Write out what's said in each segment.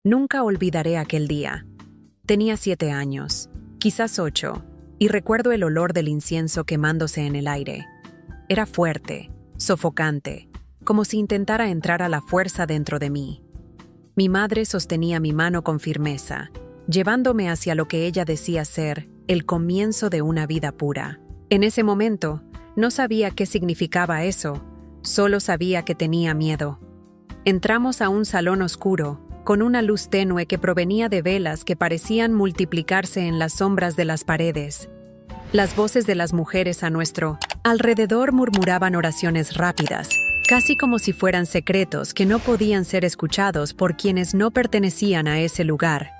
Nunca olvidaré aquel día. Tenía 7 años, quizás 8, y recuerdo el olor del incienso quemándose en el aire. Era fuerte, sofocante, como si intentara entrar a la fuerza dentro de mí. Mi madre sostenía mi mano con firmeza, llevándome hacia lo que ella decía ser el comienzo de una vida pura. En ese momento, no sabía qué significaba eso, solo sabía que tenía miedo. Entramos a un salón oscuro, con una luz tenue que provenía de velas que parecían multiplicarse en las sombras de las paredes. Las voces de las mujeres a nuestro alrededor murmuraban oraciones rápidas, casi como si fueran secretos que no podían ser escuchados por quienes no pertenecían a ese lugar.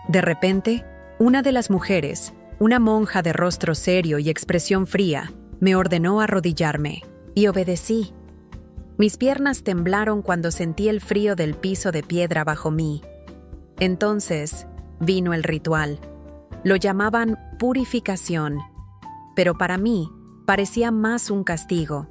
De repente, una de las mujeres, una monja de rostro serio y expresión fría, me ordenó arrodillarme, y obedecí. Mis piernas temblaron cuando sentí el frío del piso de piedra bajo mí. Entonces, vino el ritual. Lo llamaban purificación, pero para mí parecía más un castigo.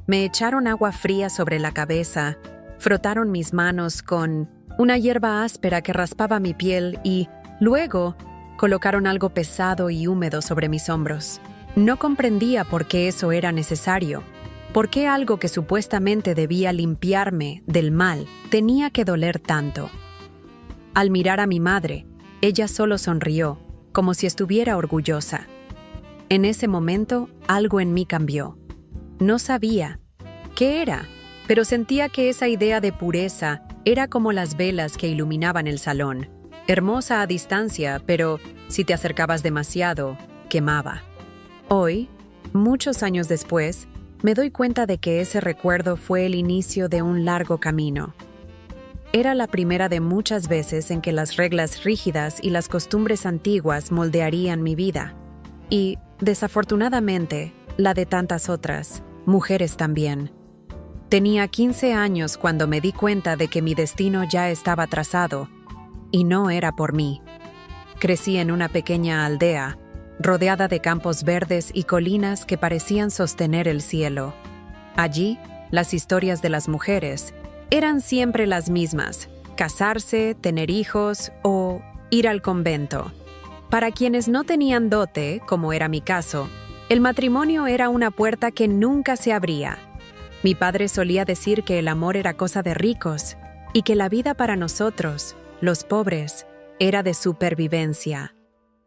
Me echaron agua fría sobre la cabeza, frotaron mis manos con una hierba áspera que raspaba mi piel y, luego, colocaron algo pesado y húmedo sobre mis hombros. No comprendía por qué eso era necesario. ¿Por qué algo que supuestamente debía limpiarme del mal tenía que doler tanto? Al mirar a mi madre, ella solo sonrió, como si estuviera orgullosa. En ese momento, algo en mí cambió. No sabía qué era, pero sentía que esa idea de pureza era como las velas que iluminaban el salón. Hermosa a distancia, pero si te acercabas demasiado, quemaba. Hoy, muchos años después, me doy cuenta de que ese recuerdo fue el inicio de un largo camino. Era la primera de muchas veces en que las reglas rígidas y las costumbres antiguas moldearían mi vida. Y, desafortunadamente, la de tantas otras, mujeres también. Tenía 15 años cuando me di cuenta de que mi destino ya estaba trazado, y no era por mí. Crecí en una pequeña aldea, rodeada de campos verdes y colinas que parecían sostener el cielo. Allí, las historias de las mujeres eran siempre las mismas: casarse, tener hijos o ir al convento. Para quienes no tenían dote, como era mi caso, el matrimonio era una puerta que nunca se abría. Mi padre solía decir que el amor era cosa de ricos y que la vida para nosotros, los pobres, era de supervivencia,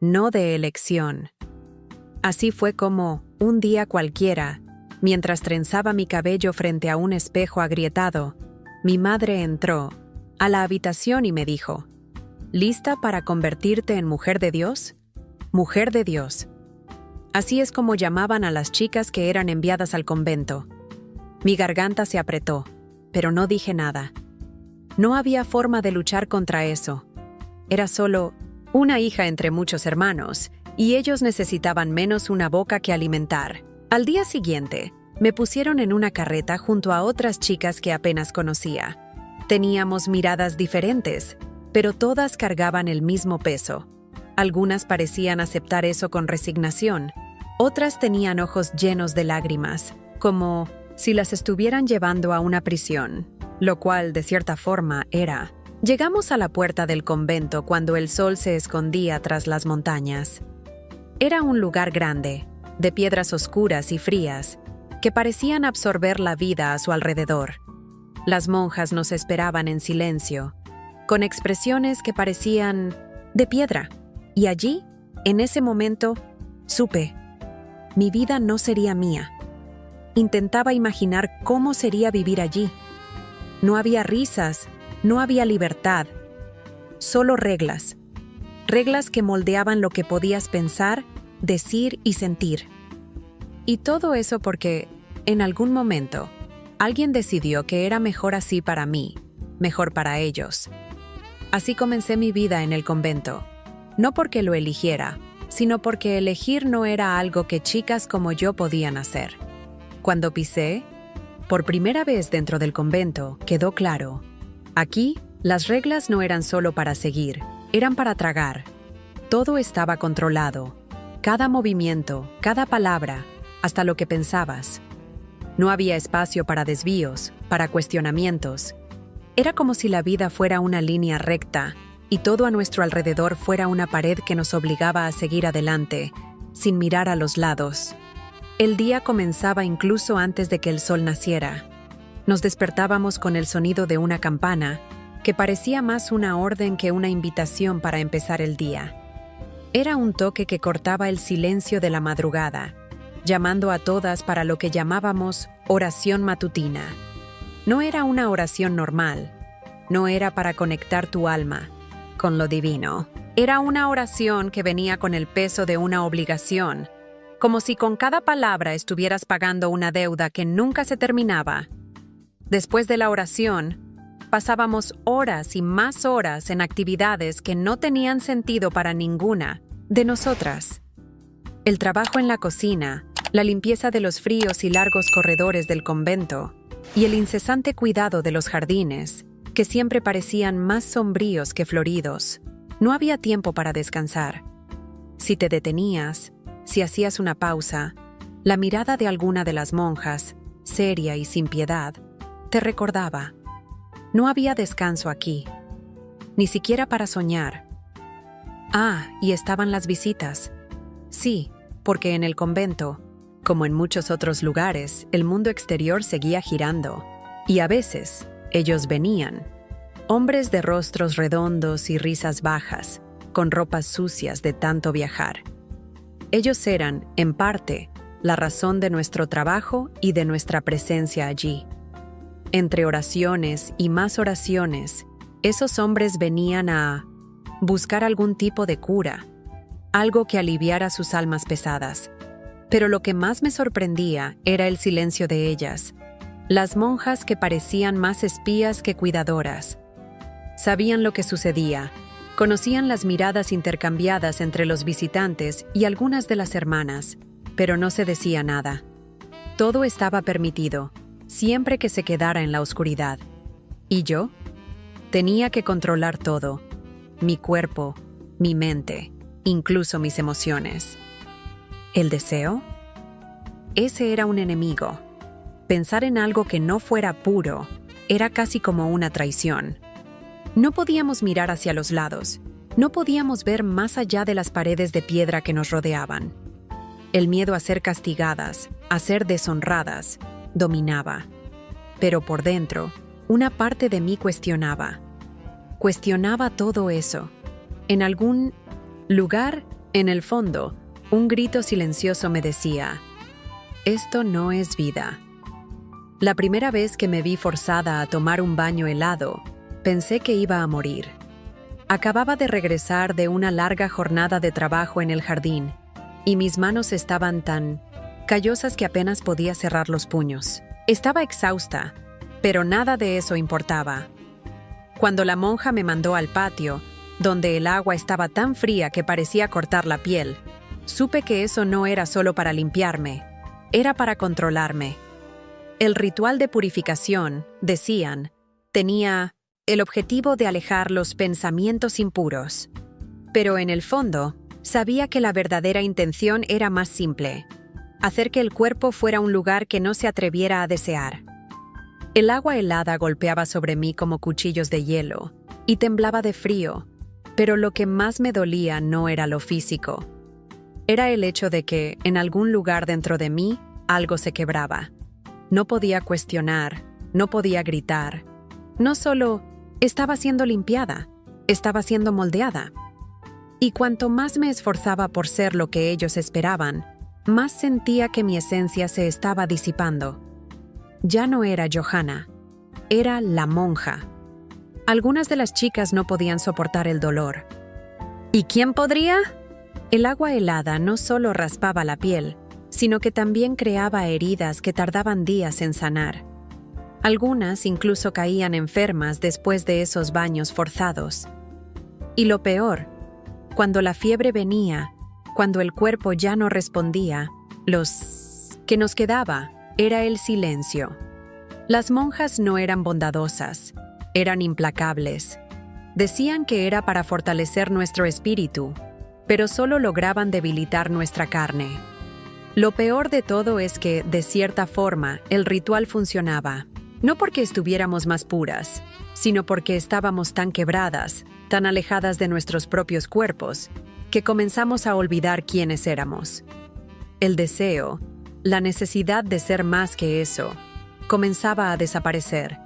no de elección. Así fue como, un día cualquiera, mientras trenzaba mi cabello frente a un espejo agrietado, mi madre entró a la habitación y me dijo: ¿lista para convertirte en mujer de Dios? Mujer de Dios. Así es como llamaban a las chicas que eran enviadas al convento. Mi garganta se apretó, pero no dije nada. No había forma de luchar contra eso. Era solo una hija entre muchos hermanos, y ellos necesitaban menos una boca que alimentar. Al día siguiente, me pusieron en una carreta junto a otras chicas que apenas conocía. Teníamos miradas diferentes, pero todas cargaban el mismo peso. Algunas parecían aceptar eso con resignación, otras tenían ojos llenos de lágrimas, como si las estuvieran llevando a una prisión, lo cual, de cierta forma, era. Llegamos a la puerta del convento cuando el sol se escondía tras las montañas. Era un lugar grande, de piedras oscuras y frías, que parecían absorber la vida a su alrededor. Las monjas nos esperaban en silencio, con expresiones que parecían de piedra. Y allí, en ese momento, supe: mi vida no sería mía. Intentaba imaginar cómo sería vivir allí. No había risas, no había libertad, solo reglas. Reglas que moldeaban lo que podías pensar, decir y sentir. Y todo eso porque, en algún momento, alguien decidió que era mejor así para mí, mejor para ellos. Así comencé mi vida en el convento, no porque lo eligiera, sino porque elegir no era algo que chicas como yo podían hacer. Cuando pisé, por primera vez dentro del convento, quedó claro: aquí, las reglas no eran solo para seguir, eran para tragar. Todo estaba controlado. Cada movimiento, cada palabra, hasta lo que pensabas. No había espacio para desvíos, para cuestionamientos. Era como si la vida fuera una línea recta y todo a nuestro alrededor fuera una pared que nos obligaba a seguir adelante, sin mirar a los lados. El día comenzaba incluso antes de que el sol naciera. Nos despertábamos con el sonido de una campana, que parecía más una orden que una invitación para empezar el día. Era un toque que cortaba el silencio de la madrugada, llamando a todas para lo que llamábamos oración matutina. No era una oración normal, no era para conectar tu alma con lo divino. Era una oración que venía con el peso de una obligación, como si con cada palabra estuvieras pagando una deuda que nunca se terminaba. Después de la oración, pasábamos horas y más horas en actividades que no tenían sentido para ninguna de nosotras. El trabajo en la cocina, la limpieza de los fríos y largos corredores del convento, y el incesante cuidado de los jardines, que siempre parecían más sombríos que floridos. No había tiempo para descansar. Si te detenías, si hacías una pausa, la mirada de alguna de las monjas, seria y sin piedad, te recordaba: no había descanso aquí, ni siquiera para soñar. Y estaban las visitas. Sí, porque en el convento, como en muchos otros lugares, el mundo exterior seguía girando. Y a veces, ellos venían. Hombres de rostros redondos y risas bajas, con ropas sucias de tanto viajar. Ellos eran, en parte, la razón de nuestro trabajo y de nuestra presencia allí. Entre oraciones y más oraciones, esos hombres venían a buscar algún tipo de cura, algo que aliviara sus almas pesadas. Pero lo que más me sorprendía era el silencio de ellas, las monjas que parecían más espías que cuidadoras. Sabían lo que sucedía, conocían las miradas intercambiadas entre los visitantes y algunas de las hermanas, pero no se decía nada. Todo estaba permitido, siempre que se quedara en la oscuridad. ¿Y yo? Tenía que controlar todo: mi cuerpo, mi mente, incluso mis emociones. ¿El deseo? Ese era un enemigo. Pensar en algo que no fuera puro era casi como una traición. No podíamos mirar hacia los lados, no podíamos ver más allá de las paredes de piedra que nos rodeaban. El miedo a ser castigadas, a ser deshonradas, dominaba. Pero por dentro, una parte de mí cuestionaba todo eso. En algún lugar, en el fondo, un grito silencioso me decía: esto no es vida. La primera vez que me vi forzada a tomar un baño helado, pensé que iba a morir. Acababa de regresar de una larga jornada de trabajo en el jardín, y mis manos estaban tan callosas que apenas podía cerrar los puños. Estaba exhausta, pero nada de eso importaba. Cuando la monja me mandó al patio, donde el agua estaba tan fría que parecía cortar la piel, supe que eso no era solo para limpiarme, era para controlarme. El ritual de purificación, decían, tenía el objetivo de alejar los pensamientos impuros. Pero en el fondo, sabía que la verdadera intención era más simple: hacer que el cuerpo fuera un lugar que no se atreviera a desear. El agua helada golpeaba sobre mí como cuchillos de hielo, y temblaba de frío, pero lo que más me dolía no era lo físico. Era el hecho de que, en algún lugar dentro de mí, algo se quebraba. No podía cuestionar, no podía gritar. No solo estaba siendo limpiada, estaba siendo moldeada. Y cuanto más me esforzaba por ser lo que ellos esperaban, más sentía que mi esencia se estaba disipando. Ya no era Johanna, era la monja. Algunas de las chicas no podían soportar el dolor. ¿Y quién podría? El agua helada no solo raspaba la piel, sino que también creaba heridas que tardaban días en sanar. Algunas incluso caían enfermas después de esos baños forzados. Y lo peor, cuando la fiebre venía, cuando el cuerpo ya no respondía, los que nos quedaba era el silencio. Las monjas no eran bondadosas, eran implacables. Decían que era para fortalecer nuestro espíritu, pero solo lograban debilitar nuestra carne. Lo peor de todo es que, de cierta forma, el ritual funcionaba. No porque estuviéramos más puras, sino porque estábamos tan quebradas, tan alejadas de nuestros propios cuerpos, que comenzamos a olvidar quiénes éramos. El deseo, la necesidad de ser más que eso, comenzaba a desaparecer.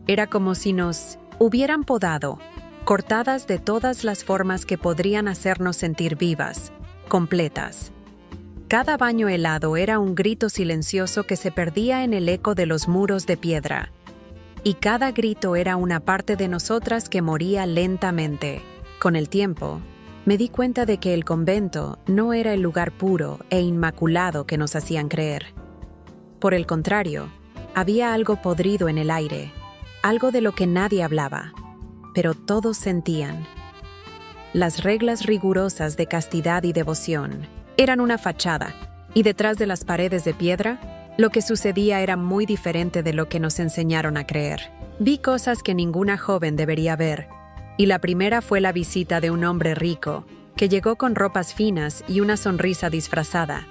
Era como si nos hubieran podado, cortadas de todas las formas que podrían hacernos sentir vivas, completas. Cada baño helado era un grito silencioso que se perdía en el eco de los muros de piedra. Y cada grito era una parte de nosotras que moría lentamente. Con el tiempo, me di cuenta de que el convento no era el lugar puro e inmaculado que nos hacían creer. Por el contrario, había algo podrido en el aire, algo de lo que nadie hablaba, pero todos sentían. Las reglas rigurosas de castidad y devoción eran una fachada, y detrás de las paredes de piedra, lo que sucedía era muy diferente de lo que nos enseñaron a creer. Vi cosas que ninguna joven debería ver, y la primera fue la visita de un hombre rico, que llegó con ropas finas y una sonrisa disfrazada.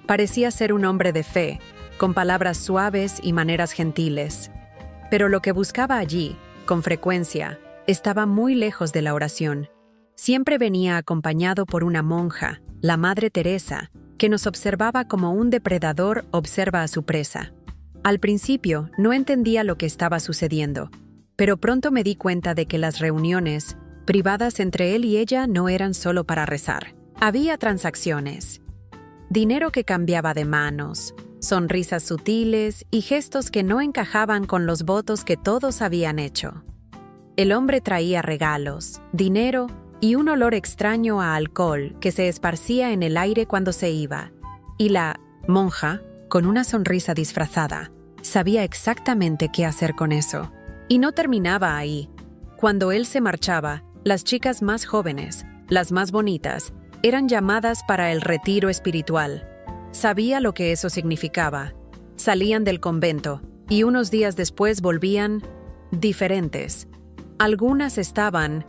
Parecía ser un hombre de fe, con palabras suaves y maneras gentiles. Pero lo que buscaba allí, con frecuencia, estaba muy lejos de la oración. Siempre venía acompañado por una monja, la Madre Teresa, que nos observaba como un depredador observa a su presa. Al principio no entendía lo que estaba sucediendo, pero pronto me di cuenta de que las reuniones privadas entre él y ella no eran solo para rezar. Había transacciones. Dinero que cambiaba de manos, sonrisas sutiles y gestos que no encajaban con los votos que todos habían hecho. El hombre traía regalos, dinero y un olor extraño a alcohol que se esparcía en el aire cuando se iba. Y la monja, con una sonrisa disfrazada, sabía exactamente qué hacer con eso. Y no terminaba ahí. Cuando él se marchaba, las chicas más jóvenes, las más bonitas, eran llamadas para el retiro espiritual. Sabía lo que eso significaba. Salían del convento y unos días después volvían diferentes. Algunas estaban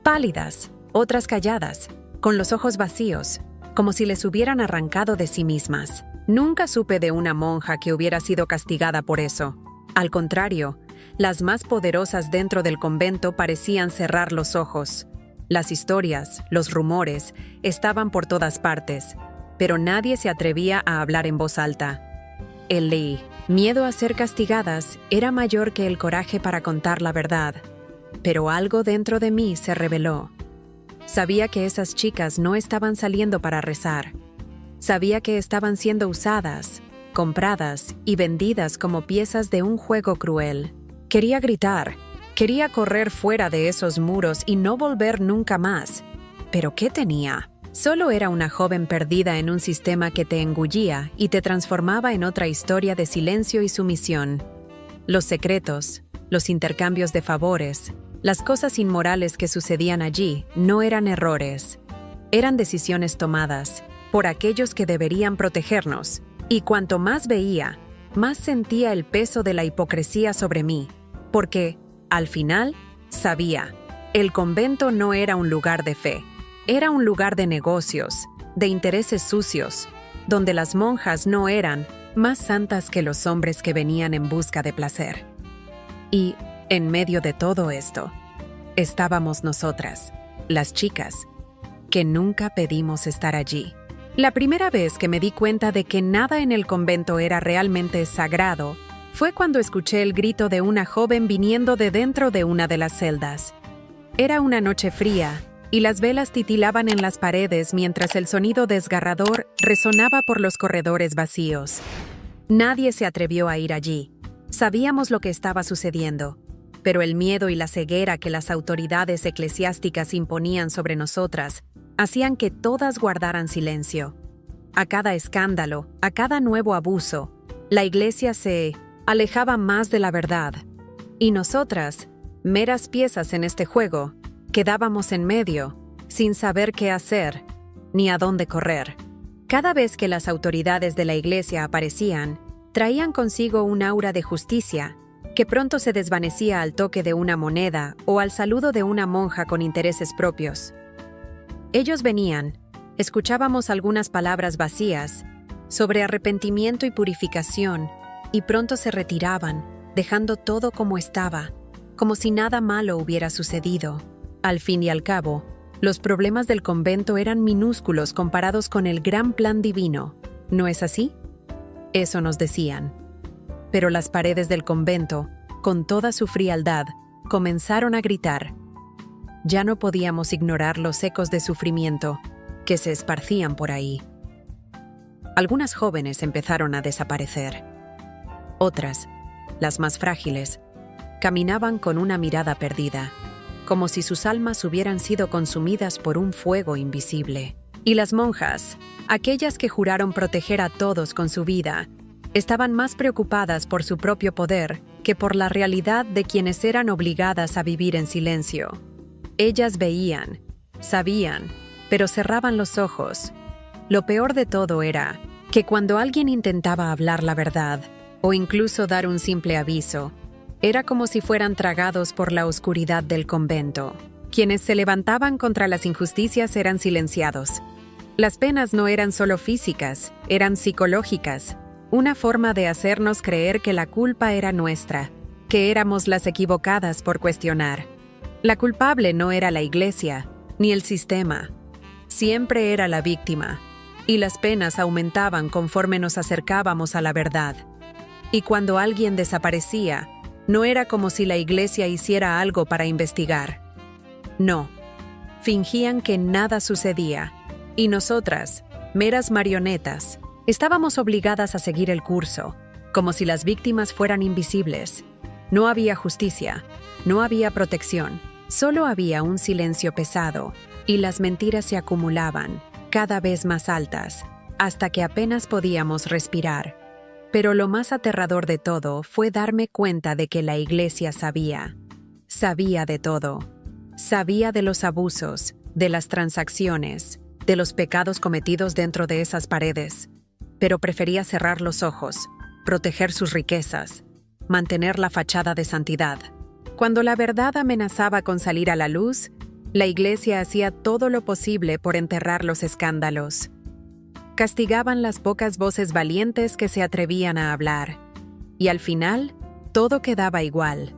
pálidas, otras calladas, con los ojos vacíos, como si les hubieran arrancado de sí mismas. Nunca supe de una monja que hubiera sido castigada por eso. Al contrario, las más poderosas dentro del convento parecían cerrar los ojos. Las historias, los rumores, estaban por todas partes, pero nadie se atrevía a hablar en voz alta. El miedo a ser castigadas era mayor que el coraje para contar la verdad. Pero algo dentro de mí se rebeló. Sabía que esas chicas no estaban saliendo para rezar. Sabía que estaban siendo usadas, compradas y vendidas como piezas de un juego cruel. Quería gritar, quería correr fuera de esos muros y no volver nunca más. ¿Pero qué tenía? Solo era una joven perdida en un sistema que te engullía y te transformaba en otra historia de silencio y sumisión. Los secretos, los intercambios de favores, las cosas inmorales que sucedían allí no eran errores. Eran decisiones tomadas por aquellos que deberían protegernos. Y cuanto más veía, más sentía el peso de la hipocresía sobre mí. Porque, al final, sabía, el convento no era un lugar de fe. Era un lugar de negocios, de intereses sucios, donde las monjas no eran más santas que los hombres que venían en busca de placer. Y, en medio de todo esto, estábamos nosotras, las chicas, que nunca pedimos estar allí. La primera vez que me di cuenta de que nada en el convento era realmente sagrado fue cuando escuché el grito de una joven viniendo de dentro de una de las celdas. Era una noche fría, y las velas titilaban en las paredes mientras el sonido desgarrador resonaba por los corredores vacíos. Nadie se atrevió a ir allí. Sabíamos lo que estaba sucediendo, pero el miedo y la ceguera que las autoridades eclesiásticas imponían sobre nosotras hacían que todas guardaran silencio. A cada escándalo, a cada nuevo abuso, la iglesia se alejaba más de la verdad. Y nosotras, meras piezas en este juego, quedábamos en medio, sin saber qué hacer, ni a dónde correr. Cada vez que las autoridades de la iglesia aparecían, traían consigo un aura de justicia, que pronto se desvanecía al toque de una moneda o al saludo de una monja con intereses propios. Ellos venían, escuchábamos algunas palabras vacías sobre arrepentimiento y purificación, y pronto se retiraban, dejando todo como estaba, como si nada malo hubiera sucedido. Al fin y al cabo, los problemas del convento eran minúsculos comparados con el gran plan divino, ¿no es así? Eso nos decían. Pero las paredes del convento, con toda su frialdad, comenzaron a gritar. Ya no podíamos ignorar los ecos de sufrimiento que se esparcían por ahí. Algunas jóvenes empezaron a desaparecer. Otras, las más frágiles, caminaban con una mirada perdida, como si sus almas hubieran sido consumidas por un fuego invisible. Y las monjas, aquellas que juraron proteger a todos con su vida, estaban más preocupadas por su propio poder que por la realidad de quienes eran obligadas a vivir en silencio. Ellas veían, sabían, pero cerraban los ojos. Lo peor de todo era que cuando alguien intentaba hablar la verdad, o incluso dar un simple aviso, era como si fueran tragados por la oscuridad del convento. Quienes se levantaban contra las injusticias eran silenciados. Las penas no eran solo físicas, eran psicológicas, una forma de hacernos creer que la culpa era nuestra, que éramos las equivocadas por cuestionar. La culpable no era la iglesia, ni el sistema. Siempre era la víctima, y las penas aumentaban conforme nos acercábamos a la verdad. Y cuando alguien desaparecía, no era como si la iglesia hiciera algo para investigar. No, fingían que nada sucedía, y nosotras, meras marionetas, estábamos obligadas a seguir el curso, como si las víctimas fueran invisibles. No había justicia, no había protección, solo había un silencio pesado, y las mentiras se acumulaban, cada vez más altas, hasta que apenas podíamos respirar. Pero lo más aterrador de todo fue darme cuenta de que la iglesia sabía de todo. Sabía de los abusos, de las transacciones, de los pecados cometidos dentro de esas paredes, pero prefería cerrar los ojos, proteger sus riquezas, mantener la fachada de santidad. Cuando la verdad amenazaba con salir a la luz, la iglesia hacía todo lo posible por enterrar los escándalos. Castigaban las pocas voces valientes que se atrevían a hablar, y al final, todo quedaba igual.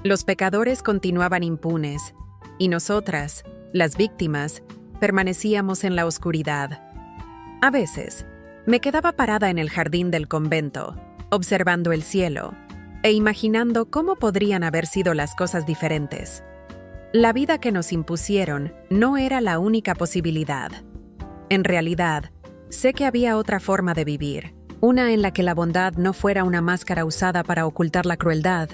Los pecadores continuaban impunes, y nosotras, las víctimas, permanecíamos en la oscuridad. A veces, me quedaba parada en el jardín del convento, observando el cielo, e imaginando cómo podrían haber sido las cosas diferentes. La vida que nos impusieron no era la única posibilidad. En realidad, sé que había otra forma de vivir, una en la que la bondad no fuera una máscara usada para ocultar la crueldad,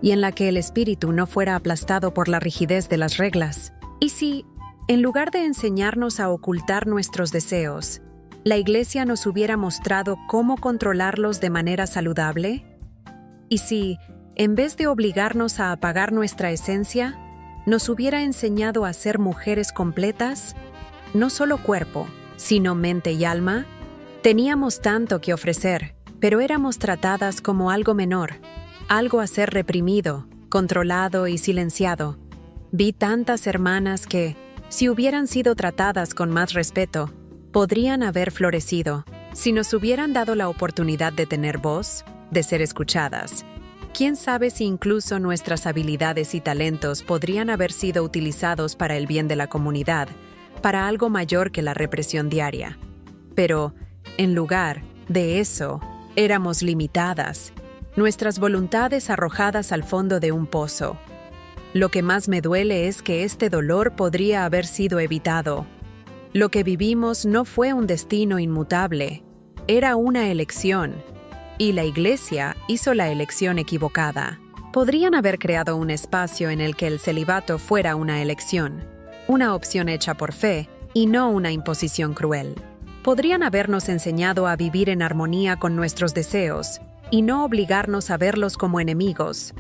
y en la que el espíritu no fuera aplastado por la rigidez de las reglas. ¿Y si, en lugar de enseñarnos a ocultar nuestros deseos, la iglesia nos hubiera mostrado cómo controlarlos de manera saludable? ¿Y si, en vez de obligarnos a apagar nuestra esencia, nos hubiera enseñado a ser mujeres completas? No solo cuerpo, sino mente y alma. Teníamos tanto que ofrecer, pero éramos tratadas como algo menor, algo a ser reprimido, controlado y silenciado. Vi tantas hermanas que, si hubieran sido tratadas con más respeto, podrían haber florecido. Si nos hubieran dado la oportunidad de tener voz, de ser escuchadas, quién sabe si incluso nuestras habilidades y talentos podrían haber sido utilizados para el bien de la comunidad, para algo mayor que la represión diaria. Pero, en lugar de eso, éramos limitadas, nuestras voluntades arrojadas al fondo de un pozo. Lo que más me duele es que este dolor podría haber sido evitado. Lo que vivimos no fue un destino inmutable, era una elección, y la iglesia hizo la elección equivocada. Podrían haber creado un espacio en el que el celibato fuera una elección, una opción hecha por fe y no una imposición cruel. Podrían habernos enseñado a vivir en armonía con nuestros deseos y no obligarnos a verlos como enemigos.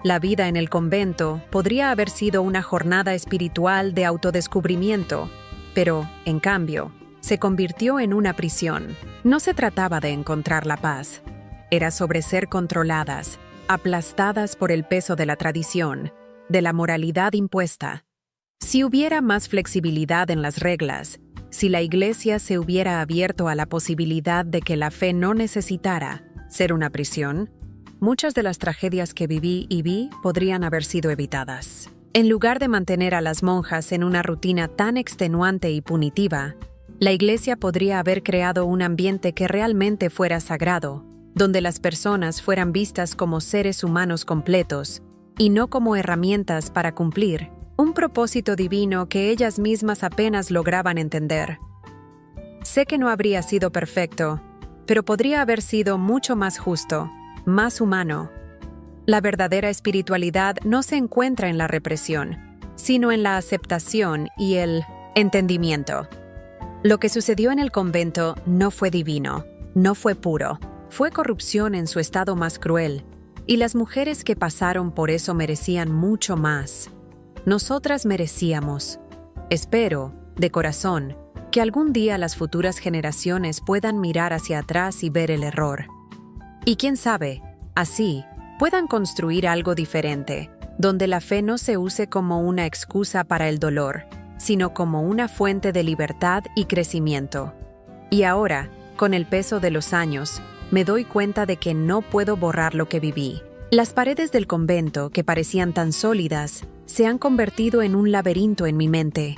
La vida en el convento podría haber sido una jornada espiritual de autodescubrimiento, pero, en cambio, se convirtió en una prisión. No se trataba de encontrar la paz, era sobre ser controladas, aplastadas por el peso de la tradición, de la moralidad impuesta. Si hubiera más flexibilidad en las reglas, si la iglesia se hubiera abierto a la posibilidad de que la fe no necesitara ser una prisión, muchas de las tragedias que viví y vi podrían haber sido evitadas. En lugar de mantener a las monjas en una rutina tan extenuante y punitiva, la Iglesia podría haber creado un ambiente que realmente fuera sagrado, donde las personas fueran vistas como seres humanos completos y no como herramientas para cumplir un propósito divino que ellas mismas apenas lograban entender. Sé que no habría sido perfecto, pero podría haber sido mucho más justo, más humano. La verdadera espiritualidad no se encuentra en la represión, sino en la aceptación y el entendimiento. Lo que sucedió en el convento no fue divino, no fue puro, fue corrupción en su estado más cruel, y las mujeres que pasaron por eso merecían mucho más. Nosotras merecíamos, espero, de corazón, que algún día las futuras generaciones puedan mirar hacia atrás y ver el error. Y quién sabe, así, puedan construir algo diferente, donde la fe no se use como una excusa para el dolor, sino como una fuente de libertad y crecimiento. Y ahora, con el peso de los años, me doy cuenta de que no puedo borrar lo que viví. Las paredes del convento, que parecían tan sólidas, se han convertido en un laberinto en mi mente.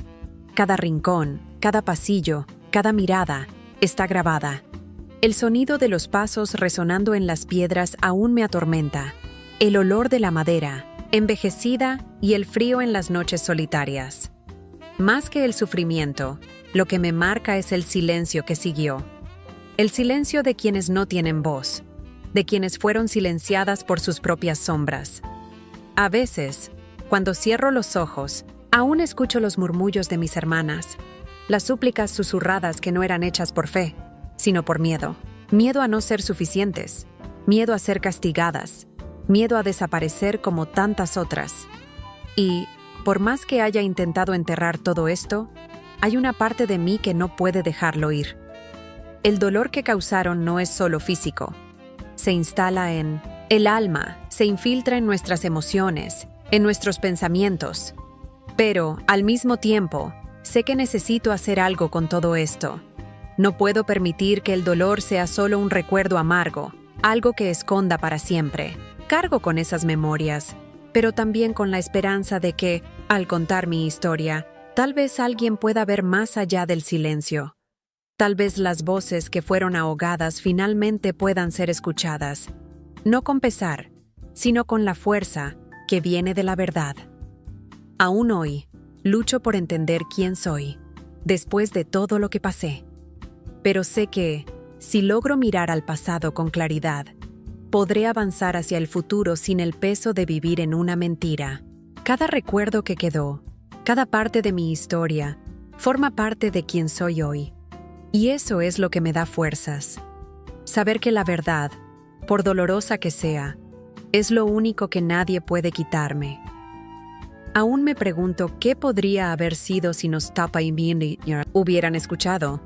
Cada rincón, cada pasillo, cada mirada, está grabada. El sonido de los pasos resonando en las piedras aún me atormenta. El olor de la madera, envejecida, y el frío en las noches solitarias. Más que el sufrimiento, lo que me marca es el silencio que siguió. El silencio de quienes no tienen voz, de quienes fueron silenciadas por sus propias sombras. A veces, cuando cierro los ojos, aún escucho los murmullos de mis hermanas, las súplicas susurradas que no eran hechas por fe, sino por miedo. Miedo a no ser suficientes, miedo a ser castigadas, miedo a desaparecer como tantas otras. Y, por más que haya intentado enterrar todo esto, hay una parte de mí que no puede dejarlo ir. El dolor que causaron no es solo físico. Se instala en el alma, se infiltra en nuestras emociones, en nuestros pensamientos. Pero, al mismo tiempo, sé que necesito hacer algo con todo esto. No puedo permitir que el dolor sea solo un recuerdo amargo, algo que esconda para siempre. Cargo con esas memorias, pero también con la esperanza de que, al contar mi historia, tal vez alguien pueda ver más allá del silencio. Tal vez las voces que fueron ahogadas finalmente puedan ser escuchadas, no con pesar, sino con la fuerza que viene de la verdad. Aún hoy, lucho por entender quién soy, después de todo lo que pasé. Pero sé que, si logro mirar al pasado con claridad, podré avanzar hacia el futuro sin el peso de vivir en una mentira. Cada recuerdo que quedó, cada parte de mi historia, forma parte de quien soy hoy. Y eso es lo que me da fuerzas. Saber que la verdad, por dolorosa que sea, es lo único que nadie puede quitarme. Aún me pregunto qué podría haber sido si nos Tapa y Mini hubieran escuchado.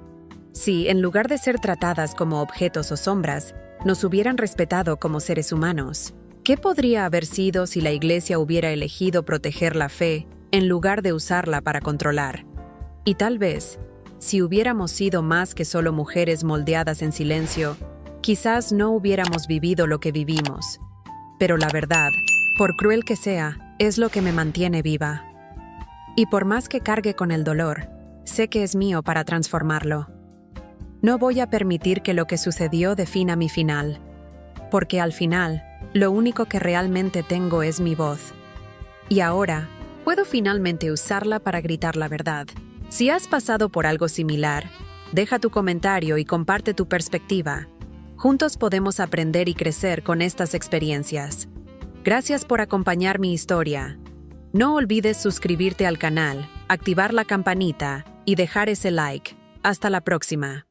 Si, en lugar de ser tratadas como objetos o sombras, nos hubieran respetado como seres humanos. ¿Qué podría haber sido si la Iglesia hubiera elegido proteger la fe en lugar de usarla para controlar? Y tal vez, si hubiéramos sido más que solo mujeres moldeadas en silencio, quizás no hubiéramos vivido lo que vivimos. Pero la verdad, por cruel que sea, es lo que me mantiene viva. Y por más que cargue con el dolor, sé que es mío para transformarlo. No voy a permitir que lo que sucedió defina mi final, porque al final, lo único que realmente tengo es mi voz. Y ahora, puedo finalmente usarla para gritar la verdad. Si has pasado por algo similar, deja tu comentario y comparte tu perspectiva. Juntos podemos aprender y crecer con estas experiencias. Gracias por acompañar mi historia. No olvides suscribirte al canal, activar la campanita y dejar ese like. Hasta la próxima.